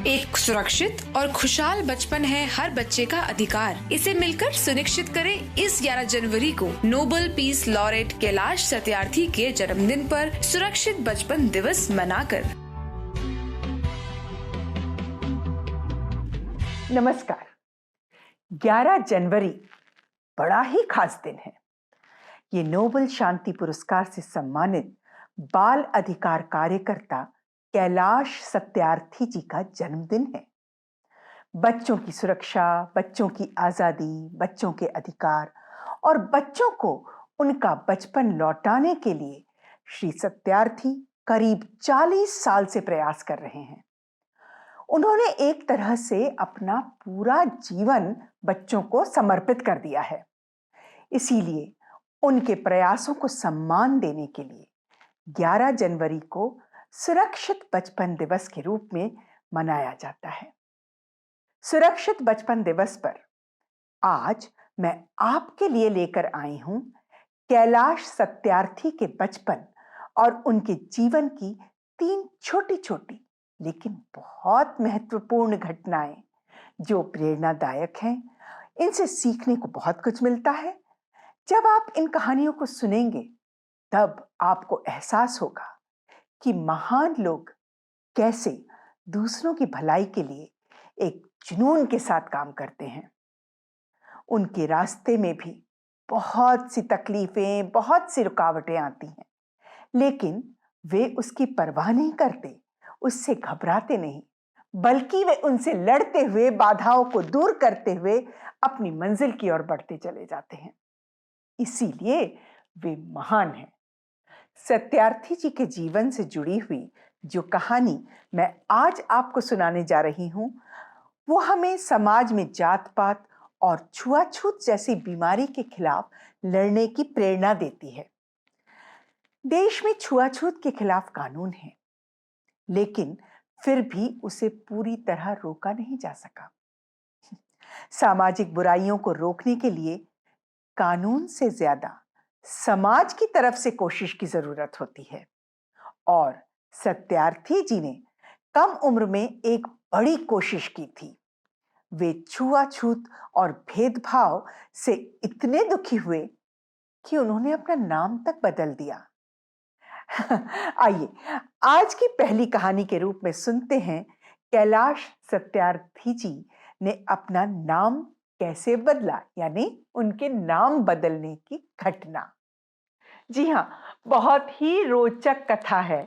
एक सुरक्षित और खुशहाल बचपन है हर बच्चे का अधिकार। इसे मिलकर सुनिश्चित करें इस 11 जनवरी को Nobel peace laureate Kailash Satyarthi के जन्मदिन पर सुरक्षित बचपन दिवस मनाकर। नमस्कार। 11 जनवरी बड़ा ही खास दिन है। ये नोबेल शांति पुरस्कार से सम्मानित बाल अधिकार कार्यकर्ता कैलाश सत्यार्थी जी का जन्मदिन है। बच्चों की सुरक्षा, बच्चों की आजादी, बच्चों के अधिकार और बच्चों को उनका बचपन लौटाने के लिए श्री सत्यार्थी करीब 40 साल से प्रयास कर रहे हैं। उन्होंने एक तरह से अपना पूरा जीवन बच्चों को समर्पित कर दिया है। इसीलिए उनके प्रयासों को सम्मान देने के लिए 11 जनवरी को सुरक्षित बचपन दिवस के रूप में मनाया जाता है। सुरक्षित बचपन दिवस पर आज मैं आपके लिए लेकर आई हूं कैलाश सत्यार्थी के बचपन और उनके जीवन की 3 छोटी-छोटी लेकिन बहुत महत्वपूर्ण घटनाएं जो प्रेरणादायक हैं। इनसे सीखने को बहुत कुछ मिलता है। जब आप इन कहानियों को सुनेंगे तब आपको एहसास होगा कि महान लोग कैसे दूसरों की भलाई के लिए एक जुनून के साथ काम करते हैं। उनके रास्ते में भी बहुत सी तकलीफें, बहुत सी रुकावटें आती हैं, लेकिन वे उसकी परवाह नहीं करते, उससे घबराते नहीं, बल्कि वे उनसे लड़ते हुए, बाधाओं को दूर करते हुए अपनी मंजिल की ओर बढ़ते चले जाते हैं। इसीलिए वे महान हैं। सत्यार्थी जी के जीवन से जुड़ी हुई जो कहानी मैं आज आपको सुनाने जा रही हूं, वो हमें समाज में जात पात और छुआछूत जैसी बीमारी के खिलाफ लड़ने की प्रेरणा देती है। देश में छुआछूत के खिलाफ कानून है, लेकिन फिर भी उसे पूरी तरह रोका नहीं जा सका। सामाजिक बुराइयों को रोकने के लिए कानून से ज्यादा समाज की तरफ से कोशिश की जरूरत होती है और सत्यार्थी जी ने कम उम्र में एक बड़ी कोशिश की थी। वे छुआछूत और भेदभाव से इतने दुखी हुए कि उन्होंने अपना नाम तक बदल दिया। आइए आज की पहली कहानी के रूप में सुनते हैं कैलाश सत्यार्थी जी ने अपना नाम कैसे बदला, यानी उनके नाम बदलने की घटना। जी हाँ, बहुत ही रोचक कथा है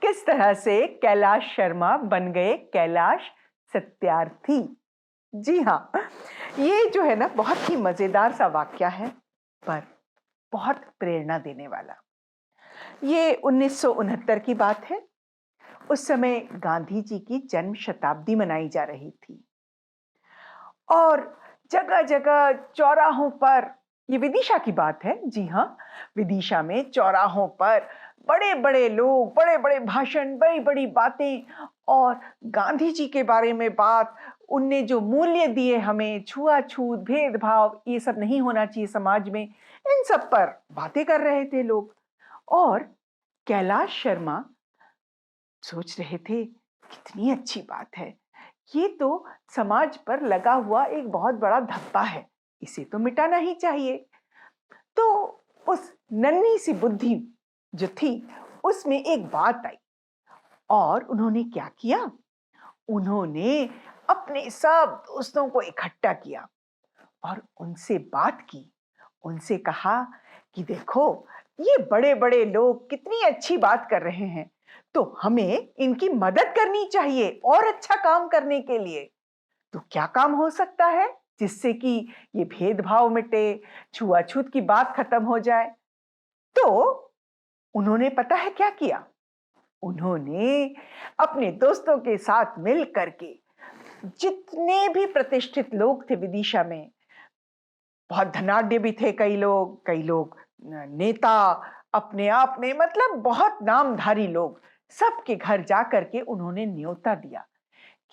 किस तरह से कैलाश शर्मा बन गए कैलाश सत्यार्थी। जी हाँ, ये जो है ना बहुत ही मजेदार सा वाक्या है, पर बहुत प्रेरणा देने वाला। ये 1969 की बात है। उस समय गांधी जी की जन्म शताब्दी मनाई जा रही थी और जगह जगह चौराहों पर, ये विदिशा की बात है, जी हाँ, विदिशा में चौराहों पर बड़े बड़े लोग, बड़े बड़े भाषण, बड़ी बड़ी बातें और गांधी जी के बारे में बात, उनने जो मूल्य दिए हमें, छुआछूत, भेदभाव, ये सब नहीं होना चाहिए समाज में, इन सब पर बातें कर रहे थे लोग। और कैलाश शर्मा सोच रहे थे कितनी अच्छी बात है, ये तो समाज पर लगा हुआ एक बहुत बड़ा धब्बा है, इसे तो मिटाना ही चाहिए। तो उस नन्ही सी बुद्धि जो थी उसमें एक बात आई और उन्होंने क्या किया, उन्होंने अपने सब दोस्तों को इकट्ठा किया और उनसे बात की। उनसे कहा कि देखो, ये बड़े बड़े लोग कितनी अच्छी बात कर रहे हैं, तो हमें इनकी मदद करनी चाहिए और अच्छा काम करने के लिए। तो क्या काम हो सकता है जिससे कि ये भेदभाव मिटे, छुआछूत की बात खत्म हो जाए? तो उन्होंने पता है क्या किया, उन्होंने अपने दोस्तों के साथ मिल करके जितने भी प्रतिष्ठित लोग थे विदिशा में, बहुत धनाढ्य भी थे कई लोग नेता अपने आप में, मतलब बहुत नामधारी लोग, सबके घर जा करके उन्होंने न्योता दिया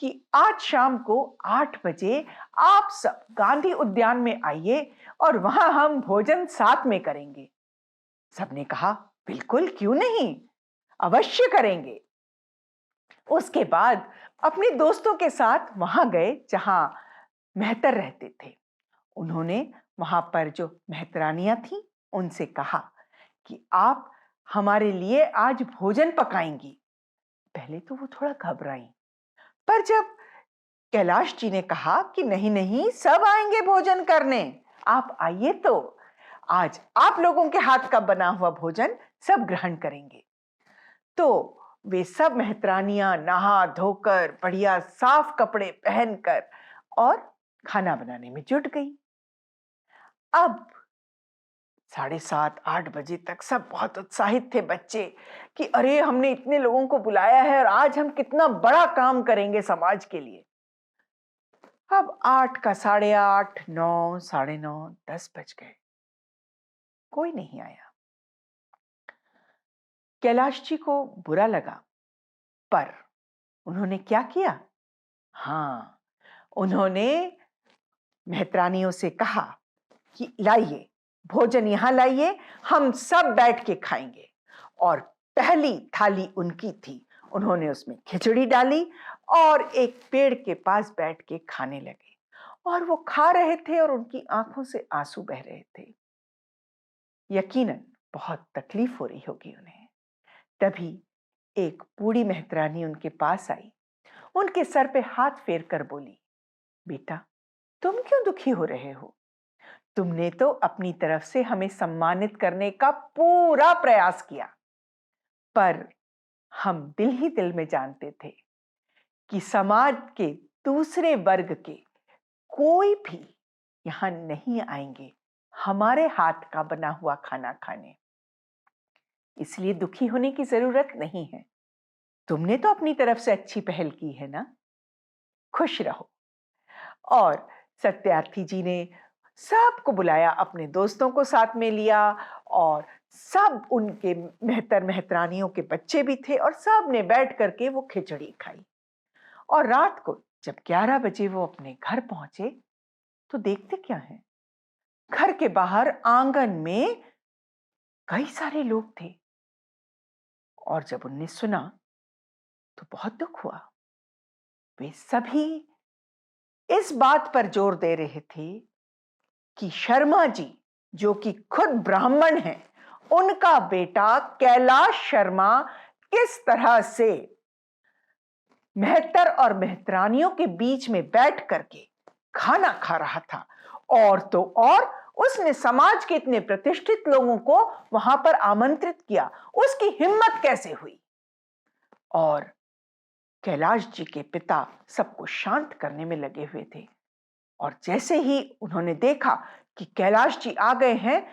कि आज शाम को 8 बजे आप सब गांधी उद्यान में आइए और वहां हम भोजन साथ में करेंगे। सबने कहा बिल्कुल, क्यों नहीं, अवश्य करेंगे। उसके बाद अपने दोस्तों के साथ वहां गए जहां मेहतर रहते थे। उन्होंने वहां पर जो मेहतरानियां थीं उनसे कहा कि आप हमारे लिए आज भोजन पकाएंगी। पहले तो वो थोड़ा घबराई, पर जब कैलाश जी ने कहा कि नहीं नहीं, सब आएंगे भोजन करने, आप आइए, तो आज आप लोगों के हाथ का बना हुआ भोजन सब ग्रहण करेंगे। तो वे सब मेहतरानियां नहा धोकर बढ़िया साफ कपड़े पहनकर और खाना बनाने में जुट गई। अब 7:30-8 बजे तक सब बहुत उत्साहित थे बच्चे कि अरे, हमने इतने लोगों को बुलाया है और आज हम कितना बड़ा काम करेंगे समाज के लिए। अब 8 का 8:30, 9, 9:30, 10 बज गए, कोई नहीं आया। कैलाश जी को बुरा लगा, पर उन्होंने क्या किया? हाँ, उन्होंने मेहतरानियों से कहा कि लाइए भोजन, यहां लाइए, हम सब बैठ के खाएंगे। और पहली थाली उनकी थी, उन्होंने उसमें खिचड़ी डाली और एक पेड़ के पास बैठ के खाने लगे। और वो खा रहे थे और उनकी आंखों से आंसू बह रहे थे। यकीनन बहुत तकलीफ हो रही होगी उन्हें। तभी एक बूढ़ी मेहतरानी उनके पास आई, उनके सर पे हाथ फेर कर बोली, बेटा, तुम क्यों दुखी हो रहे हो? तुमने तो अपनी तरफ से हमें सम्मानित करने का पूरा प्रयास किया, पर हम दिल ही दिल में जानते थे कि समाज के दूसरे वर्ग के कोई भी यहां नहीं आएंगे हमारे हाथ का बना हुआ खाना खाने। इसलिए दुखी होने की जरूरत नहीं है। तुमने तो अपनी तरफ से अच्छी पहल की है ना, खुश रहो। और सत्यार्थी जी ने सबको बुलाया, अपने दोस्तों को साथ में लिया और सब उनके मेहतर मेहतरानियों के बच्चे भी थे और सब ने बैठ करके वो खिचड़ी खाई। और रात को जब 11 बजे वो अपने घर पहुंचे तो देखते क्या है, घर के बाहर आंगन में कई सारे लोग थे। और जब उनने सुना तो बहुत दुख हुआ। वे सभी इस बात पर जोर दे रहे थे कि शर्मा जी, जो कि खुद ब्राह्मण हैं, उनका बेटा कैलाश शर्मा किस तरह से मेहतर और मेहतरानियों के बीच में बैठ करके खाना खा रहा था। और तो और उसने समाज के इतने प्रतिष्ठित लोगों को वहां पर आमंत्रित किया, उसकी हिम्मत कैसे हुई? और कैलाश जी के पिता सबको शांत करने में लगे हुए थे। और जैसे ही उन्होंने देखा कि कैलाश जी आ गए हैं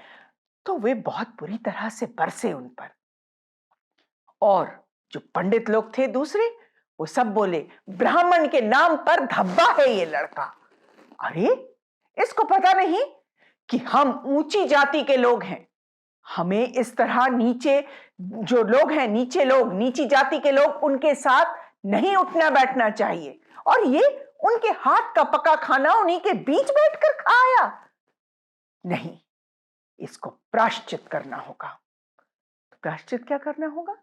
तो वे बहुत बुरी तरह से बरसे उन पर। और जो पंडित लोग थे दूसरे, वो सब बोले, ब्राह्मण के नाम पर धब्बा है ये लड़का। अरे, इसको पता नहीं कि हम ऊंची जाति के लोग हैं, हमें इस तरह नीचे जो लोग हैं, नीचे लोग, नीची जाति के लोग, उनके साथ नहीं उठना बैठना चाहिए। और ये उनके हाथ का पका खाना उन्हीं के बीच बैठकर खाया। नहीं, इसको प्रायश्चित करना होगा। तो प्रायश्चित क्या करना होगा?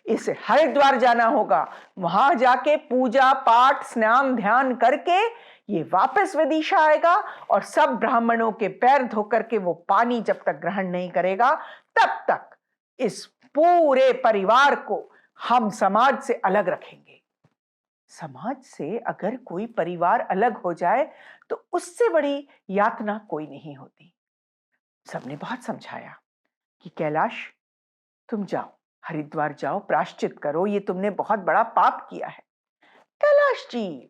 इसे हरिद्वार जाना होगा, वहां जाके पूजा पाठ स्नान ध्यान करके ये वापस विदिशा आएगा और सब ब्राह्मणों के पैर धोकर के वो पानी जब तक ग्रहण नहीं करेगा तब तक इस पूरे परिवार को हम समाज से अलग रखेंगे। समाज से अगर कोई परिवार अलग हो जाए तो उससे बड़ी यातना कोई नहीं होती। सबने बहुत समझाया कि कैलाश, तुम जाओ, हरिद्वार जाओ, प्रायश्चित करो, ये तुमने बहुत बड़ा पाप किया है। कैलाश जी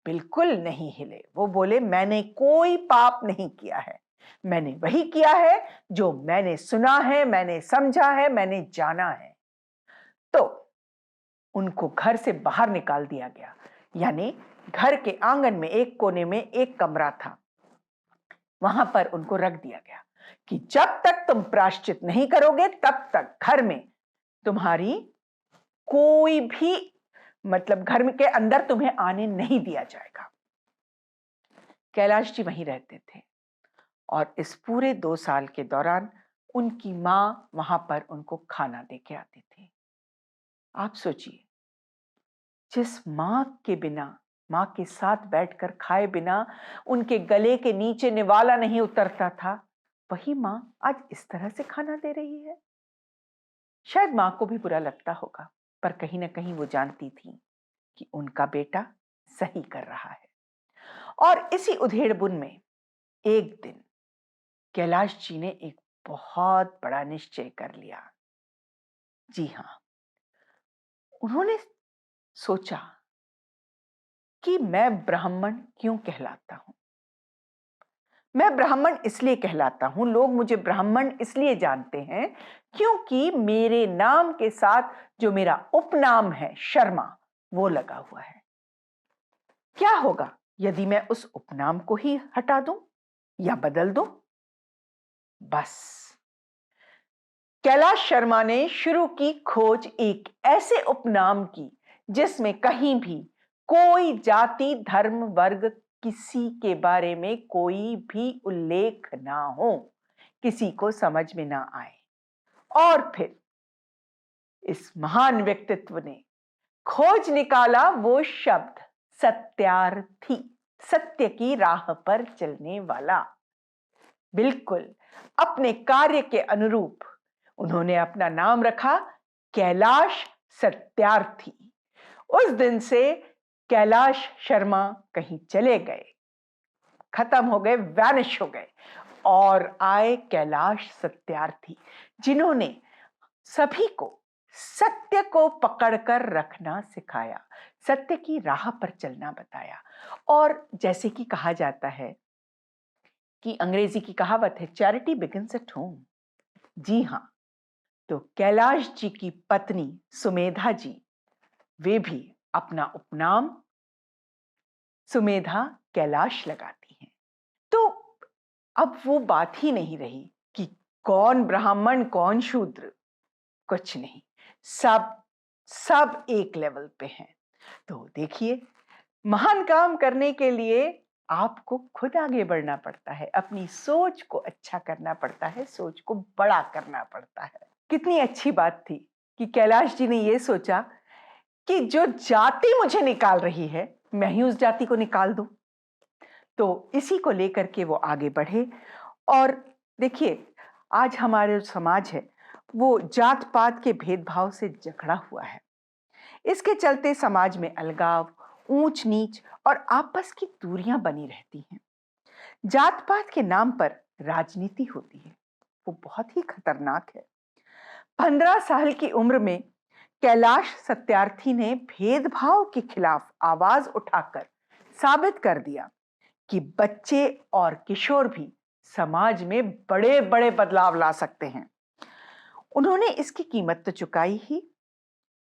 बिल्कुल नहीं हिले। वो बोले, मैंने कोई पाप नहीं किया है, मैंने वही किया है जो मैंने सुना है, मैंने समझा है, मैंने जाना है। तो उनको घर से बाहर निकाल दिया गया, यानी घर के आंगन में एक कोने में एक कमरा था, वहां पर उनको रख दिया गया कि जब तक तुम प्रायश्चित नहीं करोगे तब तक घर में तुम्हारी कोई भी, मतलब घर के अंदर तुम्हें आने नहीं दिया जाएगा। कैलाश जी वहीं रहते थे और इस पूरे 2 साल के दौरान उनकी मां वहां पर उनको खाना देके आती थी। आप सोचिए, जिस मां के बिना, मां के साथ बैठकर खाए बिना उनके गले के नीचे निवाला नहीं उतरता था, वही मां आज इस तरह से खाना दे रही है। शायद मां को भी बुरा लगता होगा, पर कहीं ना कहीं वो जानती थी कि उनका बेटा सही कर रहा है। और इसी उधेड़-बुन में एक दिन कैलाश जी ने एक बहुत बड़ा निश्चय कर लिया। जी हां, उन्होंने सोचा कि मैं ब्राह्मण क्यों कहलाता हूं। मैं ब्राह्मण इसलिए कहलाता हूं, लोग मुझे ब्राह्मण इसलिए जानते हैं क्योंकि मेरे नाम के साथ जो मेरा उपनाम है शर्मा, वो लगा हुआ है। क्या होगा यदि मैं उस उपनाम को ही हटा दूं या बदल दूं? बस कैलाश शर्मा ने शुरू की खोज एक ऐसे उपनाम की जिसमें कहीं भी कोई जाति, धर्म, वर्ग, किसी के बारे में कोई भी उल्लेख ना हो, किसी को समझ में ना आए। और फिर इस महान व्यक्तित्व ने खोज निकाला वो शब्द सत्यार्थी, सत्य की राह पर चलने वाला। बिल्कुल अपने कार्य के अनुरूप उन्होंने अपना नाम रखा कैलाश सत्यार्थी। उस दिन से कैलाश शर्मा कहीं चले गए, खत्म हो गए, वैनिश हो गए, और आए कैलाश सत्यार्थी, जिन्होंने सभी को सत्य को पकड़कर रखना सिखाया, सत्य की राह पर चलना बताया। और जैसे कि कहा जाता है कि अंग्रेजी की कहावत है, चैरिटी बिगिंस एट होम। जी हां, तो कैलाश जी की पत्नी सुमेधा जी, वे भी अपना उपनाम सुमेधा कैलाश लगाती हैं। तो अब वो बात ही नहीं रही कि कौन ब्राह्मण कौन शूद्र, कुछ नहीं, सब एक लेवल पे हैं। तो देखिए, महान काम करने के लिए आपको खुद आगे बढ़ना पड़ता है, अपनी सोच को अच्छा करना पड़ता है, सोच को बड़ा करना पड़ता है। कितनी अच्छी बात थी कि कैलाश जी ने यह सोचा कि जो जाति मुझे निकाल रही है, मैं ही उस जाति को निकाल दूं। तो इसी को लेकर के वो आगे बढ़े। और देखिए, आज हमारे जो समाज है वो जात पात के भेदभाव से जकड़ा हुआ है। इसके चलते समाज में अलगाव, ऊंच नीच और आपस की दूरियां बनी रहती हैं। जात पात के नाम पर राजनीति होती है, वो बहुत ही खतरनाक है। 15 साल की उम्र में कैलाश सत्यार्थी ने भेदभाव के खिलाफ आवाज उठाकर साबित कर दिया कि बच्चे और किशोर भी समाज में बड़े बड़े बदलाव ला सकते हैं। उन्होंने इसकी कीमत तो चुकाई ही।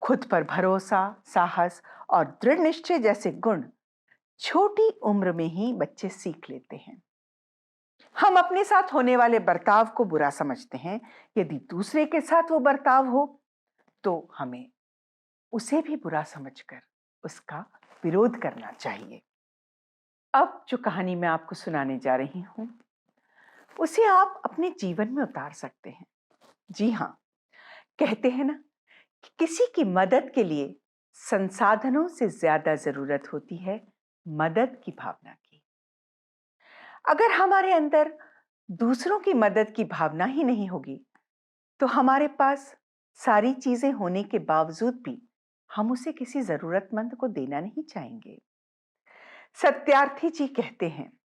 खुद पर भरोसा, साहस और दृढ़ निश्चय जैसे गुण छोटी उम्र में ही बच्चे सीख लेते हैं। हम अपने साथ होने वाले बर्ताव को बुरा समझते हैं, यदि दूसरे के साथ वो बर्ताव हो तो हमें उसे भी बुरा समझकर उसका विरोध करना चाहिए। अब जो कहानी मैं आपको सुनाने जा रही हूं, उसे आप अपने जीवन में उतार सकते हैं। जी हां, कहते हैं ना कि किसी की मदद के लिए संसाधनों से ज्यादा जरूरत होती है मदद की भावना की। अगर हमारे अंदर दूसरों की मदद की भावना ही नहीं होगी तो हमारे पास सारी चीजें होने के बावजूद भी हम उसे किसी जरूरतमंद को देना नहीं चाहेंगे। सत्यार्थी जी कहते हैं,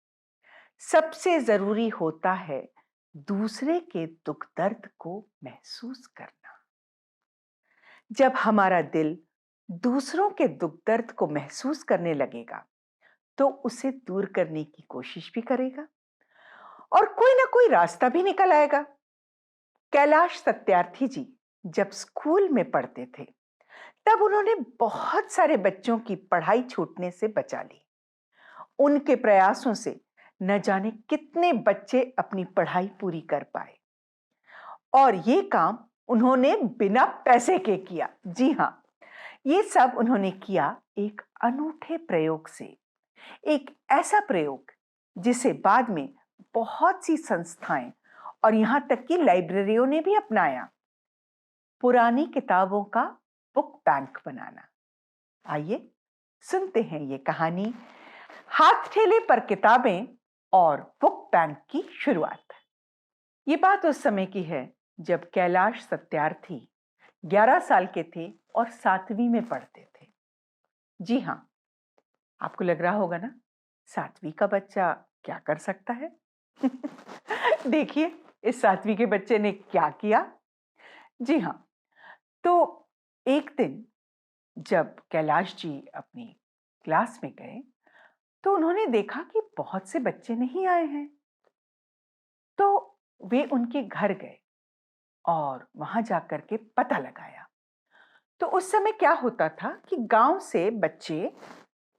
सबसे जरूरी होता है दूसरे के दुख दर्द को महसूस करना। जब हमारा दिल दूसरों के दुख दर्द को महसूस करने लगेगा तो उसे दूर करने की कोशिश भी करेगा और कोई ना कोई रास्ता भी निकल आएगा। कैलाश सत्यार्थी जी जब स्कूल में पढ़ते थे तब उन्होंने बहुत सारे बच्चों की पढ़ाई छूटने से बचा ली। उनके प्रयासों से न जाने कितने बच्चे अपनी पढ़ाई पूरी कर पाए, और ये काम उन्होंने बिना पैसे के किया। जी हां, ये सब उन्होंने किया एक अनूठे प्रयोग से, एक ऐसा प्रयोग जिसे बाद में बहुत सी संस्थाएं और यहां तक कि लाइब्रेरियों ने भी अपनाया। पुरानी किताबों का बुक बैंक बनाना। आइए सुनते हैं ये कहानी, हाथ ठेले पर किताबें और बुक बैंक की शुरुआत। ये बात उस समय की है जब कैलाश सत्यार्थी 11 साल के थे और 7वीं में पढ़ते थे। जी हाँ, आपको लग रहा होगा ना, 7वीं का बच्चा क्या कर सकता है? देखिए इस 7वीं के बच्चे ने क्या किया। जी हाँ, तो एक दिन जब कैलाश जी अपनी क्लास में गए तो उन्होंने देखा कि बहुत से बच्चे नहीं आए हैं। तो वे उनके घर गए और वहां जाकर के पता लगाया। तो उस समय क्या होता था कि गांव से बच्चे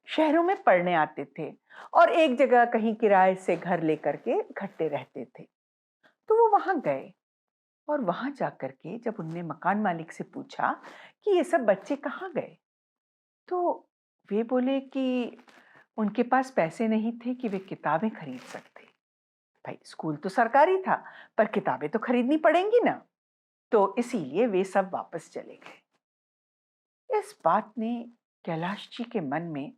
शहरों में पढ़ने आते थे और एक जगह कहीं किराए से घर लेकर के इकट्ठे रहते थे। तो वो वहां गए और वहां जाकर के जब उनने मकान मालिक से पूछा कि ये सब बच्चे कहाँ गए, तो वे बोले कि उनके पास पैसे नहीं थे कि वे किताबें खरीद सकते। भाई स्कूल तो सरकारी था, पर किताबें तो खरीदनी पड़ेंगी ना, तो इसीलिए वे सब वापस चले गए। इस बात ने कैलाश जी के मन में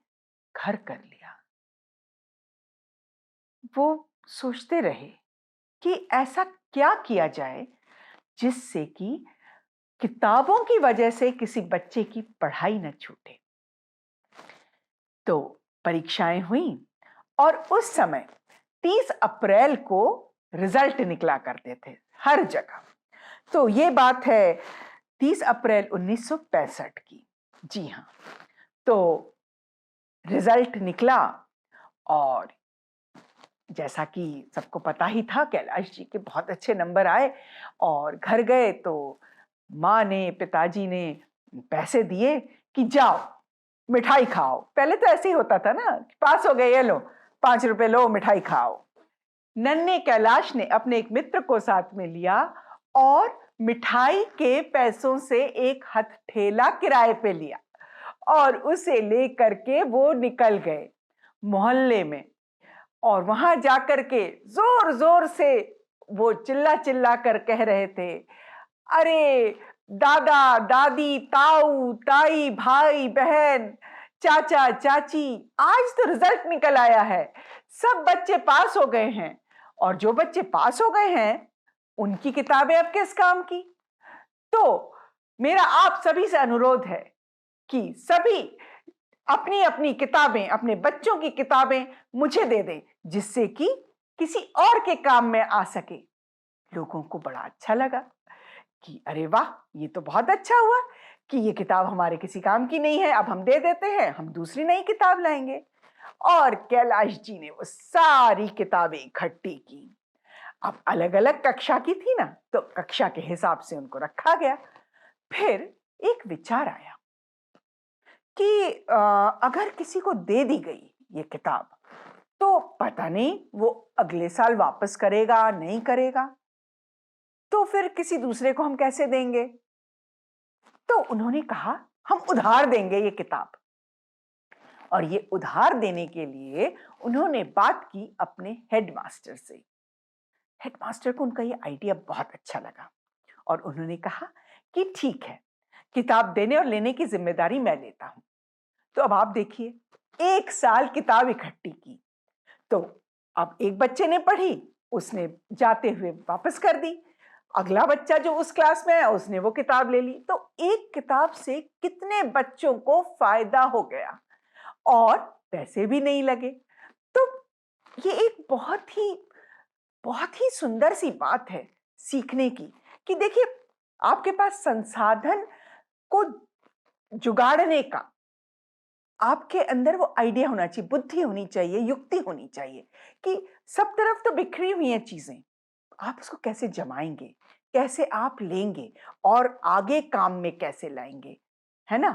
घर कर लिया। वो सोचते रहे कि ऐसा क्या किया जाए जिससे कि किताबों की वजह से किसी बच्चे की पढ़ाई न छूटे। तो परीक्षाएं हुई और उस समय 30 अप्रैल को रिजल्ट निकला करते थे हर जगह। तो ये बात है 30 अप्रैल 1965 की। जी हाँ, तो रिजल्ट निकला और जैसा कि सबको पता ही था, कैलाश जी के बहुत अच्छे नंबर आए और घर गए तो माँ ने, पिताजी ने पैसे दिए कि जाओ मिठाई खाओ। पहले तो ऐसे ही होता था ना, पास हो गए, ये लो 5 रुपए लो, मिठाई खाओ। नन्हे कैलाश ने अपने एक मित्र को साथ में लिया और मिठाई के पैसों से एक हथठेला किराए पे लिया और उसे लेकर के वो निकल गए मोहल्ले में। और वहां जाकर के जोर जोर से वो चिल्ला चिल्ला कर कह रहे थे, अरे दादा दादी ताऊ ताई भाई बहन चाचा चाची, आज तो रिजल्ट निकल आया है, सब बच्चे पास हो गए हैं और जो बच्चे पास हो गए हैं उनकी किताबें अब किस काम की। तो मेरा आप सभी से अनुरोध है कि सभी अपनी अपनी किताबें, अपने बच्चों की किताबें मुझे दे दें जिससे कि किसी और के काम में आ सके। लोगों को बड़ा अच्छा लगा कि अरे वाह, ये तो बहुत अच्छा हुआ कि ये किताब हमारे किसी काम की नहीं है, अब हम दे देते हैं, हम दूसरी नई किताब लाएंगे। और कैलाश जी ने वो सारी किताबें इकट्ठी की। अब अलग अलग कक्षा की थी ना, तो कक्षा के हिसाब से उनको रखा गया। फिर एक विचार आया कि अगर किसी को दे दी गई ये किताब तो पता नहीं वो अगले साल वापस करेगा नहीं करेगा, तो फिर किसी दूसरे को हम कैसे देंगे। तो उन्होंने कहा हम उधार देंगे ये किताब। और ये उधार देने के लिए उन्होंने बात की अपने हेडमास्टर से। हेडमास्टर को उनका ये आइडिया बहुत अच्छा लगा और उन्होंने कहा कि ठीक है, किताब देने और लेने की जिम्मेदारी मैं लेता हूं। तो अब आप देखिए, 1 साल किताब इकट्ठी की। तो अब एक बच्चे ने पढ़ी, उसने जाते हुए वापस कर दी। अगला बच्चा जो उस क्लास में है उसने वो किताब ले ली। तो एक किताब से कितने बच्चों को फायदा हो गया और पैसे भी नहीं लगे। तो ये एक बहुत ही सुंदर सी बात है सीखने की कि देखिए, आपके पास संसाधन को जुगाड़ने का आपके अंदर वो आइडिया होना चाहिए, बुद्धि होनी चाहिए, युक्ति होनी चाहिए कि सब तरफ तो बिखरी हुई हैं चीजें, आप उसको कैसे जमाएंगे, कैसे आप लेंगे और आगे काम में कैसे लाएंगे, है ना।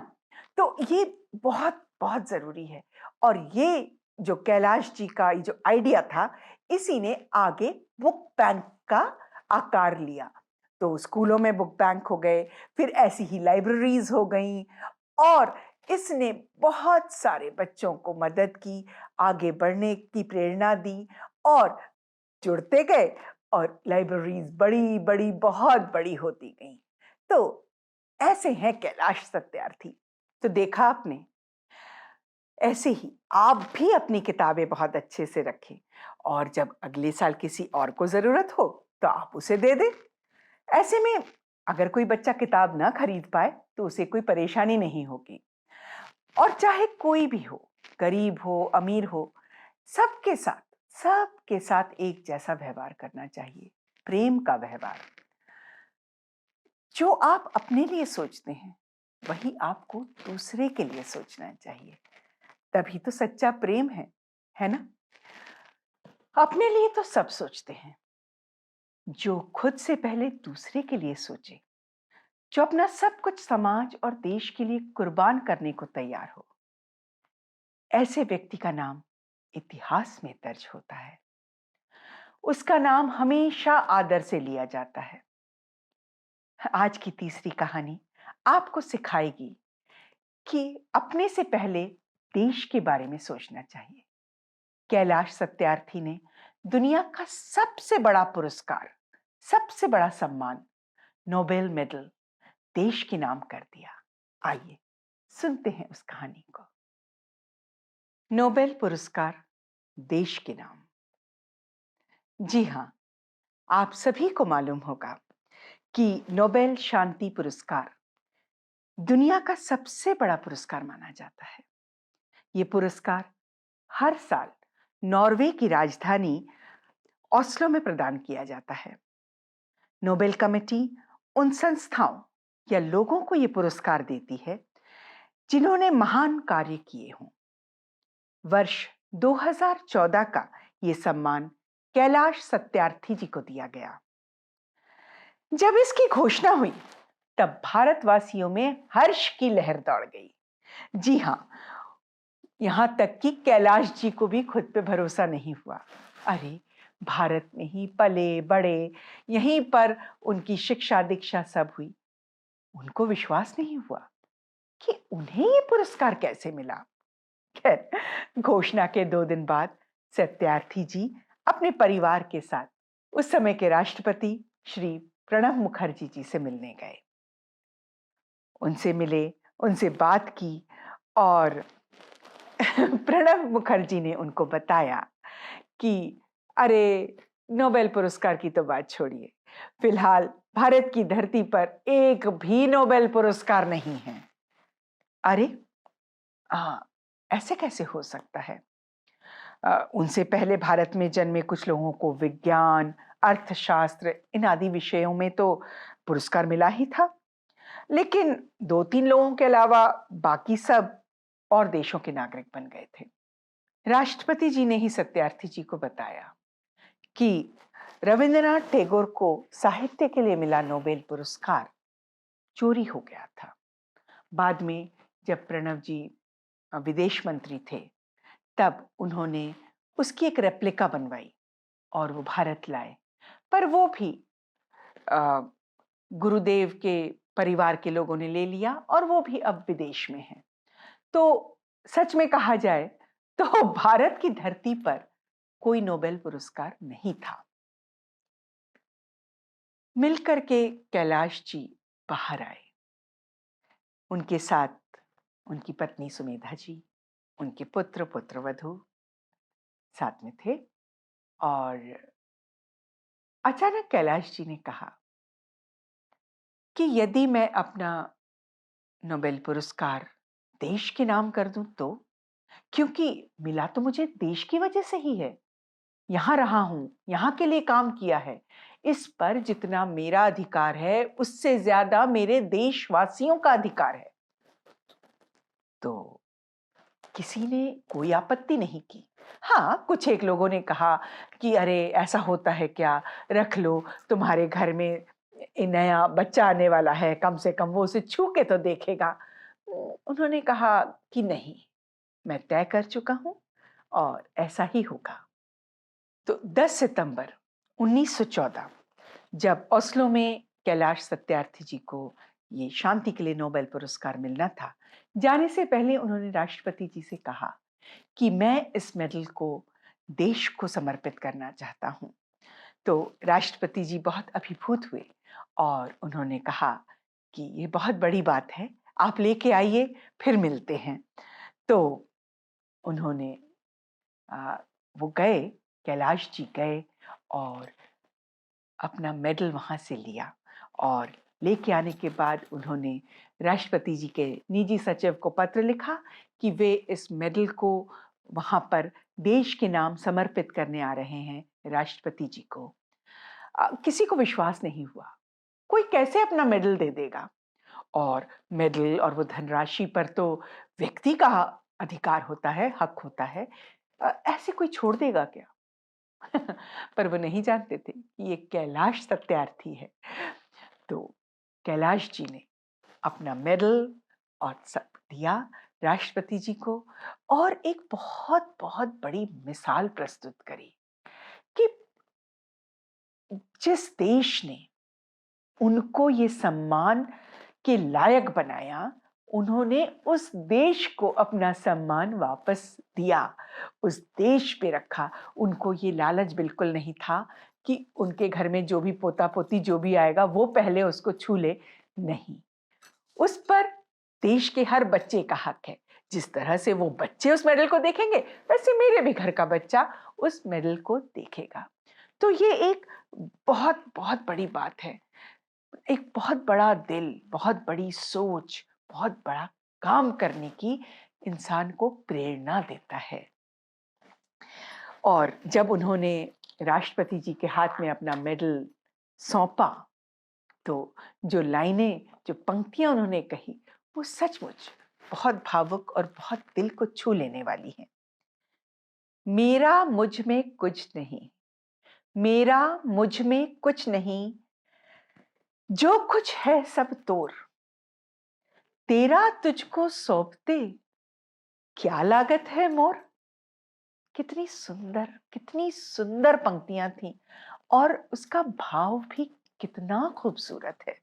तो ये बहुत बहुत जरूरी है। और ये जो कैलाश जी का जो आइडिया था, इसी ने आगे बुक बैंक का आकार लिया। तो स्कूलों में बुक बैंक हो गए, फिर ऐसी ही लाइब्रेरीज हो गई और इसने बहुत सारे बच्चों को मदद की, आगे बढ़ने की प्रेरणा दी और जुड़ते गए और लाइब्रेरीज बड़ी बड़ी बहुत बड़ी होती गई। तो ऐसे हैं कैलाश सत्यार्थी। तो देखा आपने ऐसे ही आप भी अपनी किताबें बहुत अच्छे से रखें और जब अगले साल किसी और को जरूरत हो तो आप उसे दे दें। ऐसे में अगर कोई बच्चा किताब ना खरीद पाए तो उसे कोई परेशानी नहीं होगी। और चाहे कोई भी हो, गरीब हो, अमीर हो, सबके साथ सबके साथ एक जैसा व्यवहार करना चाहिए, प्रेम का व्यवहार। जो आप अपने लिए सोचते हैं वही आपको दूसरे के लिए सोचना चाहिए, तभी तो सच्चा प्रेम है ना? अपने लिए तो सब सोचते हैं, जो खुद से पहले दूसरे के लिए सोचे, जो अपना सब कुछ समाज और देश के लिए कुर्बान करने को तैयार हो, ऐसे व्यक्ति का नाम इतिहास में दर्ज होता है। उसका नाम हमेशा आदर से लिया जाता है। आज की तीसरी कहानी आपको सिखाएगी कि अपने से पहले देश के बारे में सोचना चाहिए। कैलाश सत्यार्थी ने दुनिया का सबसे बड़ा पुरस्कार, सबसे बड़ा सम्मान, नोबेल मेडल देश के नाम कर दिया। आइए सुनते हैं उस कहानी को। नोबेल पुरस्कार देश के नाम। जी हाँ, आप सभी को मालूम होगा कि नोबेल शांति पुरस्कार दुनिया का सबसे बड़ा पुरस्कार माना जाता है। ये पुरस्कार हर साल नॉर्वे की राजधानी ऑस्लो में प्रदान किया जाता है। नोबेल कमेटी उन संस्थाओं या लोगों को यह पुरस्कार देती है जिन्होंने महान कार्य किए हों। वर्ष 2014 का यह सम्मान कैलाश सत्यार्थी जी को दिया गया। जब इसकी घोषणा हुई तब भारतवासियों में हर्ष की लहर दौड़ गई। जी हां, यहां तक कि कैलाश जी को भी खुद पे भरोसा नहीं हुआ। अरे, भारत में ही पले बड़े, यहीं पर उनकी शिक्षा दीक्षा सब हुई। उनको विश्वास नहीं हुआ कि उन्हें ये पुरस्कार कैसे मिला। खैर, घोषणा के 2 दिन बाद सत्यार्थी जी अपने परिवार के साथ उस समय के राष्ट्रपति श्री प्रणब मुखर्जी जी से मिलने गए। उनसे मिले, उनसे बात की और प्रणब मुखर्जी ने उनको बताया कि अरे, नोबेल पुरस्कार की तो बात छोड़िए, फिलहाल भारत की धरती पर एक भी नोबेल पुरस्कार नहीं है। अरे, ऐसे कैसे हो सकता है? उनसे पहले भारत में जन्मे कुछ लोगों को विज्ञान, अर्थशास्त्र इन आदि विषयों में तो पुरस्कार मिला ही था, लेकिन 2-3 लोगों के अलावा बाकी सब और देशों के नागरिक बन गए थे। राष्ट्रपति जी ने ही सत्यार्थी जी को बताया कि रविंद्रनाथ टैगोर को साहित्य के लिए मिला नोबेल पुरस्कार चोरी हो गया था। बाद में जब प्रणब जी विदेश मंत्री थे तब उन्होंने उसकी एक रेप्लिका बनवाई और वो भारत लाए, पर वो भी गुरुदेव के परिवार के लोगों ने ले लिया और वो भी अब विदेश में है। तो सच में कहा जाए तो भारत की धरती पर कोई नोबेल पुरस्कार नहीं था। मिलकर के कैलाश जी बाहर आए। उनके साथ उनकी पत्नी सुमेधा जी, उनके पुत्र पुत्रवधू साथ में थे और अचानक कैलाश जी ने कहा कि यदि मैं अपना नोबेल पुरस्कार देश के नाम कर दूं तो, क्योंकि मिला तो मुझे देश की वजह से ही है, यहां रहा हूं, यहां के लिए काम किया है, इस पर जितना मेरा अधिकार है उससे ज्यादा मेरे देशवासियों का अधिकार है। तो किसी ने कोई आपत्ति नहीं की। हाँ, कुछ एक लोगों ने कहा कि अरे, ऐसा होता है क्या, रख लो, तुम्हारे घर में नया बच्चा आने वाला है, कम से कम वो उसे छू के तो देखेगा। उन्होंने कहा कि नहीं, मैं तय कर चुका हूं और ऐसा ही होगा। तो 10 सितंबर 1914 जब ओस्लो में कैलाश सत्यार्थी जी को ये शांति के लिए नोबेल पुरस्कार मिलना था, जाने से पहले उन्होंने राष्ट्रपति जी से कहा कि मैं इस मेडल को देश को समर्पित करना चाहता हूं। तो राष्ट्रपति जी बहुत अभिभूत हुए और उन्होंने कहा कि ये बहुत बड़ी बात है, आप लेके आइए, फिर मिलते हैं। तो उन्होंने वो गए, कैलाश जी गए और अपना मेडल वहाँ से लिया और लेके आने के बाद उन्होंने राष्ट्रपति जी के निजी सचिव को पत्र लिखा कि वे इस मेडल को वहाँ पर देश के नाम समर्पित करने आ रहे हैं राष्ट्रपति जी को। किसी को विश्वास नहीं हुआ, कोई कैसे अपना मेडल दे देगा, और मेडल और वो धनराशि पर तो व्यक्ति का अधिकार होता है, हक होता है, ऐसे कोई छोड़ देगा क्या? पर वो नहीं जानते थे कि ये कैलाश सत्यार्थी है। तो कैलाश जी ने अपना मेडल और सब दिया राष्ट्रपति जी को और एक बहुत बहुत बड़ी मिसाल प्रस्तुत करी कि जिस देश ने उनको ये सम्मान के लायक बनाया, उन्होंने उस देश को अपना सम्मान वापस दिया, उस देश पे रखा। उनको ये लालच बिल्कुल नहीं था कि उनके घर में जो भी पोता पोती जो भी आएगा वो पहले उसको छू ले, नहीं। उस पर देश के हर बच्चे का हक है। जिस तरह से वो बच्चे उस मेडल को देखेंगे, वैसे मेरे भी घर का बच्चा उस मेडल को देखेगा। तो ये एक बहुत बहुत बड़ी बात है, एक बहुत बड़ा दिल, बहुत बड़ी सोच, बहुत बड़ा काम करने की इंसान को प्रेरणा देता है। और जब उन्होंने राष्ट्रपति जी के हाथ में अपना मेडल सौंपा, तो जो लाइनें, जो पंक्तियां उन्होंने कही, वो सचमुच बहुत भावुक और बहुत दिल को छू लेने वाली हैं। मेरा मुझ में कुछ नहीं, मेरा मुझ में कुछ नहीं, जो कुछ है सब तोर, तेरा तुझको सौंपते क्या लागत है मोर। कितनी सुंदर पंक्तियां थीं और उसका भाव भी कितना खूबसूरत है।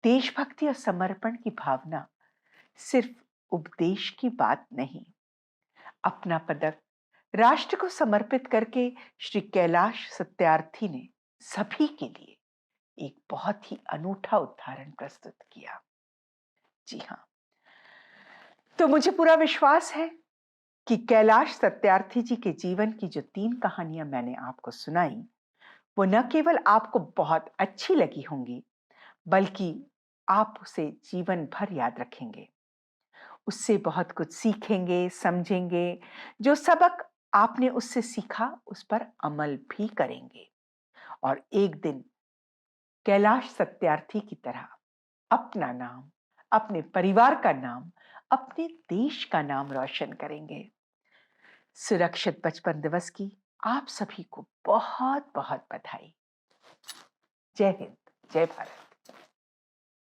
देशभक्ति और समर्पण की भावना सिर्फ उपदेश की बात नहीं। अपना पदक राष्ट्र को समर्पित करके श्री कैलाश सत्यार्थी ने सभी के लिए एक बहुत ही अनूठा उदाहरण प्रस्तुत किया। जी हाँ, तो मुझे पूरा विश्वास है कि कैलाश सत्यार्थी जी के जीवन की जो 3 कहानियां मैंने आपको सुनाई, वो न केवल आपको बहुत अच्छी लगी होंगी, बल्कि आप उसे जीवन भर याद रखेंगे, उससे बहुत कुछ सीखेंगे, समझेंगे। जो सबक आपने उससे सीखा, उस पर अमल भी करेंगे और एक दिन कैलाश सत्यार्थी की तरह अपना नाम, अपने परिवार का नाम, अपने देश का नाम रोशन करेंगे। सुरक्षित बचपन दिवस की आप सभी को बहुत बहुत बधाई। जय हिंद, जय भारत।